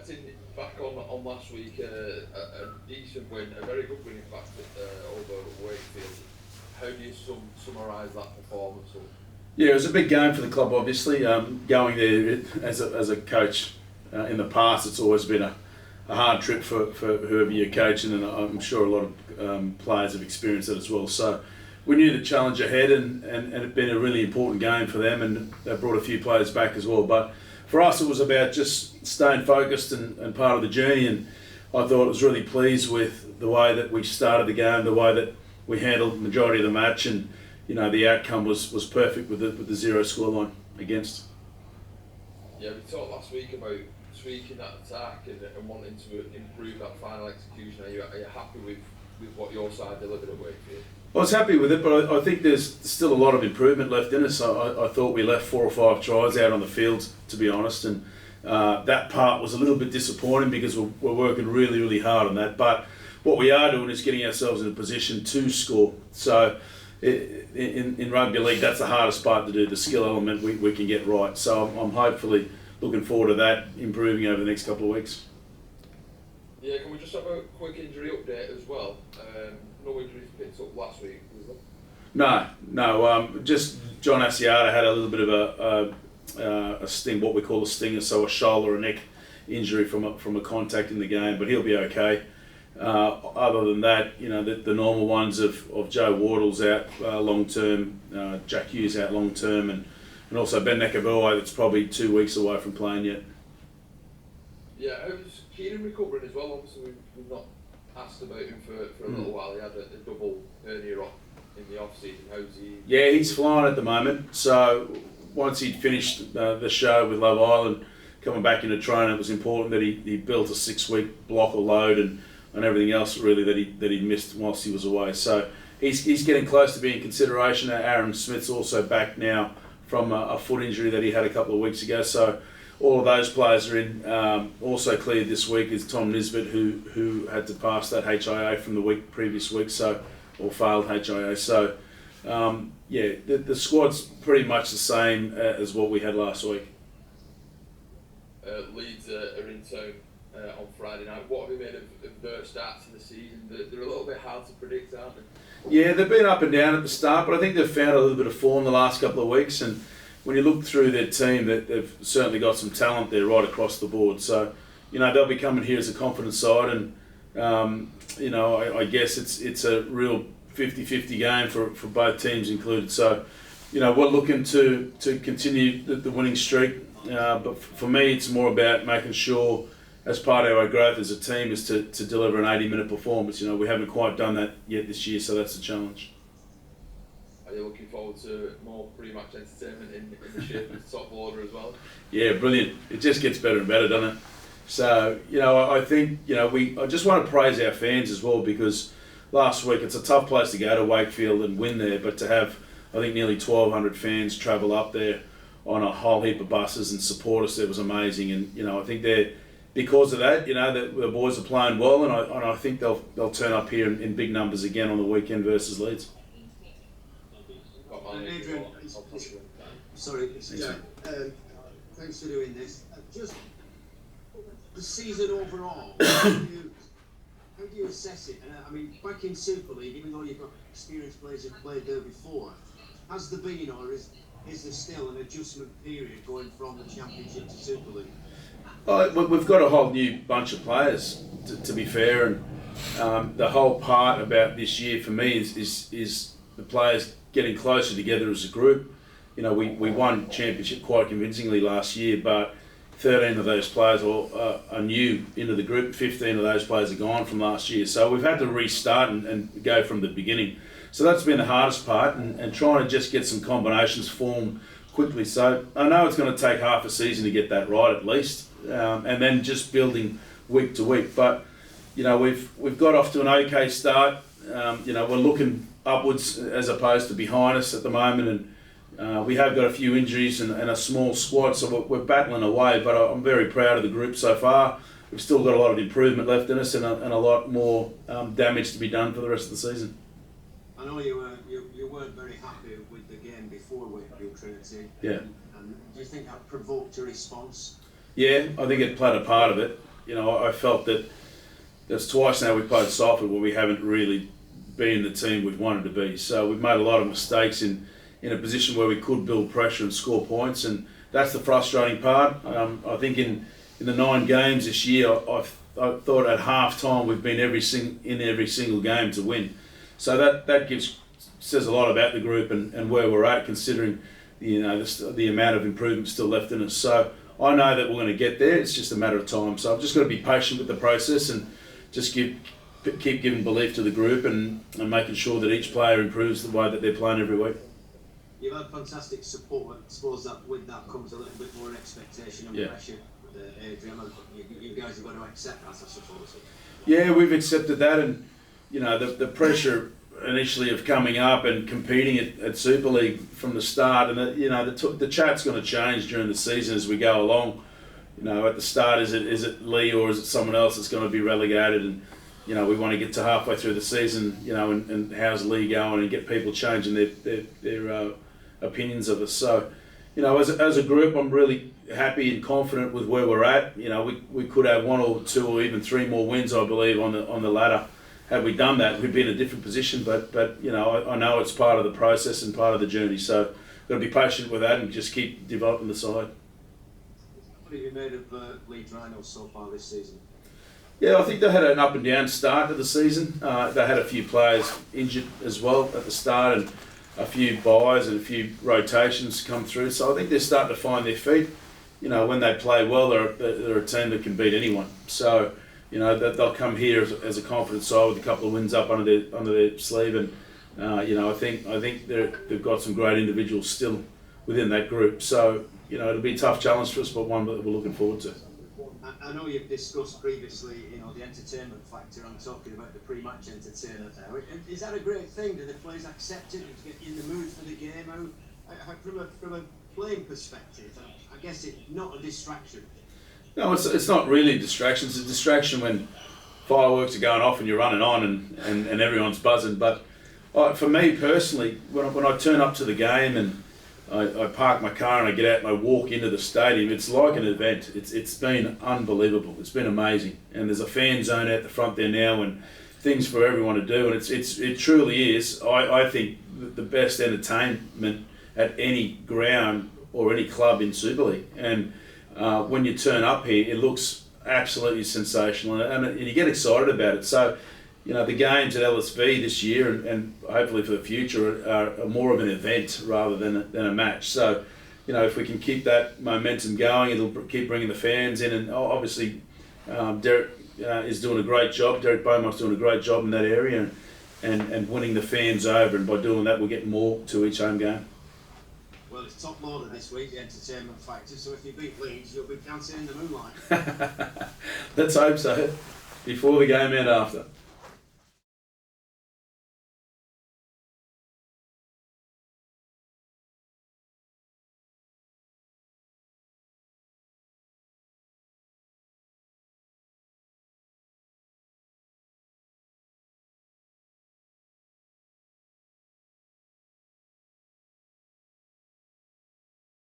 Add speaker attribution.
Speaker 1: reflecting back on last week, a decent win, a very good win in fact over Wakefield. How do you summarise that performance?
Speaker 2: Yeah, it was a big game for the club. Obviously, going there as a coach in the past, it's always been a hard trip for whoever you're coaching, and I'm sure a lot of players have experienced it as well. So we knew the challenge ahead, and it'd been a really important game for them, and they brought a few players back as well. But for us, it was about just staying focused and part of the journey, and I thought I was really pleased with the way that we started the game, the way that we handled the majority of the match, and the outcome was perfect with the 0 scoreline against.
Speaker 1: Yeah, we talked last week about tweaking that attack and wanting to improve that final execution. Are you happy with what your side delivered at Wakefield?
Speaker 2: I was happy with it, but I think there's still a lot of improvement left in us. I thought we left 4 or 5 tries out on the field, to be honest, and that part was a little bit disappointing because we're working really, really hard on that. But what we are doing is getting ourselves in a position to score. So in rugby league, that's the hardest part to do, the skill element we can get right. So I'm hopefully looking forward to that improving over the next couple of weeks.
Speaker 1: Yeah, can we just have a quick injury update as well? No injuries picked up last week, was there?
Speaker 2: No. Just John Asiata had a little bit of a sting, what we call a stinger, so a shoulder or neck injury from a contact in the game, but he'll be okay. Other than that, the normal ones of Joe Wardle's out long term, Jack Hughes out long term, and also Ben Nekabua that's probably 2 weeks away from playing yet.
Speaker 1: Yeah, how's Keenan recovering as well? Obviously we've not asked about him for a little while. He had a double hernia off in the off season. How's he? Yeah,
Speaker 2: he's flying at the moment. So once he'd finished the show with Love Island, coming back into training, it was important that he built a 6-week block of load and everything else really that he missed whilst he was away. So he's getting close to being in consideration. Aaron Smith's also back now from a foot injury that he had a couple of weeks ago. So all of those players are in. Also cleared this week is Tom Nisbet, who had to pass that HIA from the previous week, or failed HIA. So the squad's pretty much the same as what we had last week.
Speaker 1: Leeds are in town on Friday night. What have you made of their starts in the season? They're a little bit hard to predict, aren't they?
Speaker 2: Yeah, they've been up and down at the start, but I think they've found a little bit of form the last couple of weeks, and when you look through their team, they've certainly got some talent there right across the board. So, they'll be coming here as a confident side, and I guess it's a real 50-50 game for both teams included. So, we're looking to continue the winning streak, but for me, it's more about making sure, as part of our growth as a team, is to deliver an 80-minute performance. We haven't quite done that yet this year, so that's the challenge.
Speaker 1: Are you looking forward to more pre-match entertainment in the shape of the top order as well?
Speaker 2: Yeah, brilliant. It just gets better and better, doesn't it? So, I think, I just want to praise our fans as well, because last week it's a tough place to go to Wakefield and win there, but to have, I think, nearly 1,200 fans travel up there on a whole heap of buses and support us, it was amazing. And, I think because of that, the boys are playing well, and I think they'll turn up here in big numbers again on the weekend versus Leeds.
Speaker 3: Adrian, thanks for doing this. Just the season overall, how do you assess it? And back in Super League, even though you've got experienced players who've played there before, has there been, or is there still an adjustment period going from the Championship to Super League?
Speaker 2: Well, we've got a whole new bunch of players, to be fair, and the whole part about this year for me is the players getting closer together as a group. We won Championship quite convincingly last year, but 13 of those players are new into the group. 15 of those players are gone from last year. So we've had to restart and go from the beginning. So that's been the hardest part, and trying to just get some combinations formed quickly. So I know it's going to take half a season to get that right at least, and then just building week to week. But we've got off to an okay start. We're looking upwards as opposed to behind us at the moment, and we have got a few injuries and a small squad, so we're battling away. But I'm very proud of the group so far. We've still got a lot of improvement left in us, and a lot more damage to be done for the rest of the season.
Speaker 3: I know you weren't very happy with the game before Wakefield Trinity.
Speaker 2: Yeah.
Speaker 3: And do you think that provoked a response?
Speaker 2: Yeah, I think it played a part of it. I felt that there's twice now we played Salford where we haven't really been the team we've wanted to be. So we've made a lot of mistakes in a position where we could build pressure and score points, and that's the frustrating part. I think in the 9 games this year, I thought at half time we've been in every single game to win. So that says a lot about the group and where we're at, considering the amount of improvement still left in us. So I know that we're going to get there. It's just a matter of time. So I've just got to be patient with the process and just keep giving belief to the group and making sure that each player improves the way that they're playing every week.
Speaker 3: You've had fantastic support. I suppose that with that comes a little bit more expectation and pressure. Adrian, you guys have got to accept that, I suppose.
Speaker 2: Yeah, we've accepted that, and the pressure initially of coming up and competing at Super League from the start, and the chat's going to change during the season as we go along. At the start, is it Lee or is it someone else that's going to be relegated? And we want to get to halfway through the season, and how's Lee going, and get people changing their opinions of us. So, as a group, I'm really happy and confident with where we're at. We could have 1 or 2 or even 3 more wins, I believe, on the ladder. Had we done that, we'd be in a different position. But I know it's part of the process and part of the journey. So, got to be patient with that and just keep developing the side.
Speaker 3: What have you made of Leeds Rhinos so far this season?
Speaker 2: Yeah, I think they had an up and down start to the season. They had a few players injured as well at the start, and a few buys and a few rotations come through. So I think they're starting to find their feet. When they play well, they're a team that can beat anyone. So, they'll come here as a confident side with a couple of wins up under their sleeve, and I think they've got some great individuals still within that group. So, it'll be a tough challenge for us, but one that we're looking forward to.
Speaker 3: I know you've discussed previously, the entertainment factor. I'm talking about the pre-match entertainment now. Is that a great thing? Do the players accept it and get in the mood for the game? From a playing perspective, I guess it's not a distraction.
Speaker 2: No, it's not really a distraction. It's a distraction when fireworks are going off and you're running on and everyone's buzzing. But for me personally, when I turn up to the game and I park my car and I get out and I walk into the stadium, it's like an event. It's been unbelievable. It's been amazing. And there's a fan zone out the front there now and things for everyone to do. And it truly is, I think, the best entertainment at any ground or any club in Super League. And when you turn up here, it looks absolutely sensational and you get excited about it. So, the games at LSV this year and hopefully for the future are more of an event rather than a match. So, if we can keep that momentum going, it'll keep bringing the fans in. And obviously, Derek is doing a great job. Derek Beaumont's doing a great job in that area and winning the fans over. And by doing that, we'll get more to each home game.
Speaker 3: Well, it's top loader this week, the entertainment factor. So if you beat Leeds, you'll be dancing in the moonlight.
Speaker 2: Let's hope so. Before the game and after.